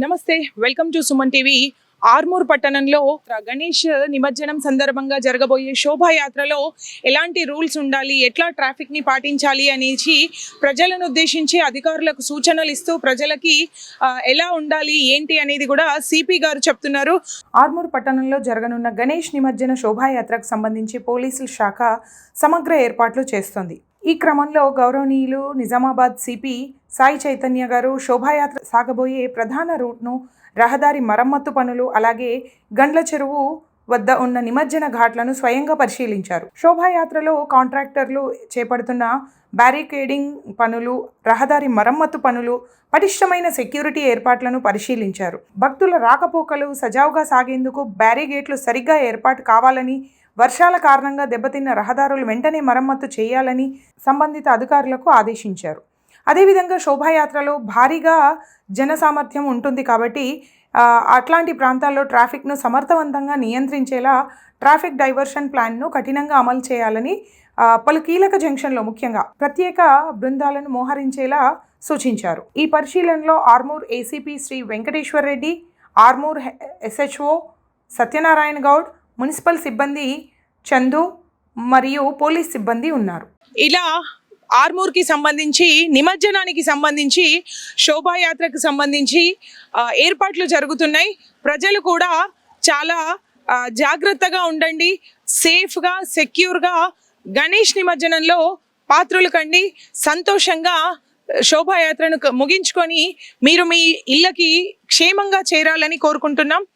నమస్తే, welcome to Suman TV. Armoor పట్టణంలో గణేష్ నిమజ్జనం సందర్భంగా జరగబోయే శోభాయాత్రలో ఎలాంటి రూల్స్ ఉండాలి, ఎట్లా ట్రాఫిక్ ని పాటించాలి అనేసి ప్రజలను ఉద్దేశించి అధికారులకు సూచనలు ఇస్తూ ప్రజలకి ఎలా ఉండాలి ఏంటి అనేది కూడా సిపి గారు చెప్తున్నారు. ఆర్మూర్ పట్టణంలో జరగనున్న గణేష్ నిమజ్జన శోభాయాత్రకు సంబంధించి పోలీసుల శాఖ సమగ్ర ఏర్పాట్లు చేస్తోంది. ఈ క్రమంలో గౌరవనీయులు నిజామాబాద్ సిపి సాయి చైతన్య గారు శోభాయాత్ర సాగబోయే ప్రధాన రూట్ను, రహదారి మరమ్మత్తు పనులు, అలాగే గండ్ల చెరువు వద్ద ఉన్న నిమజ్జన ఘాట్లను స్వయంగా పరిశీలించారు. శోభాయాత్రలో కాంట్రాక్టర్లు చేపడుతున్న బ్యారికేడింగ్ పనులు, రహదారి మరమ్మత్తు పనులు, పటిష్టమైన సెక్యూరిటీ ఏర్పాట్లను పరిశీలించారు. భక్తుల రాకపోకలు సజావుగా సాగేందుకు బ్యారిగేట్లు సరిగ్గా ఏర్పాటు కావాలని, వర్షాల కారణంగా దెబ్బతిన్న రహదారులు వెంటనే మరమ్మత్తు చేయాలని సంబంధిత అధికారులకు ఆదేశించారు. అదేవిధంగా శోభాయాత్రలో భారీగా జన సామర్థ్యం ఉంటుంది కాబట్టి అట్లాంటి ప్రాంతాల్లో ట్రాఫిక్ను సమర్థవంతంగా నియంత్రించేలా ట్రాఫిక్ డైవర్షన్ ప్లాన్ను కఠినంగా అమలు చేయాలని పలు కీలక జంక్షన్లో ముఖ్యంగా ప్రత్యేక బృందాలను మోహరించేలా సూచించారు. ఈ పరిశీలనలో Armoor ACP Shri Venkateshwar Reddy, Armoor SHO Satyanarayana Goud, municipal సిబ్బంది చందు మరియు పోలీస్ సిబ్బంది ఉన్నారు. ఇలా ఆర్మూర్కి సంబంధించి, నిమజ్జనానికి సంబంధించి, శోభాయాత్రకు సంబంధించి ఏర్పాట్లు జరుగుతున్నాయి. ప్రజలు కూడా చాలా జాగ్రత్తగా ఉండండి, సేఫ్గా సెక్యూర్గా గణేష్ నిమజ్జనంలో పాత్రలు కండి. సంతోషంగా శోభాయాత్రను ముగించుకొని మీరు మీ ఇళ్ళకి క్షేమంగా చేరాలని కోరుకుంటున్నాం.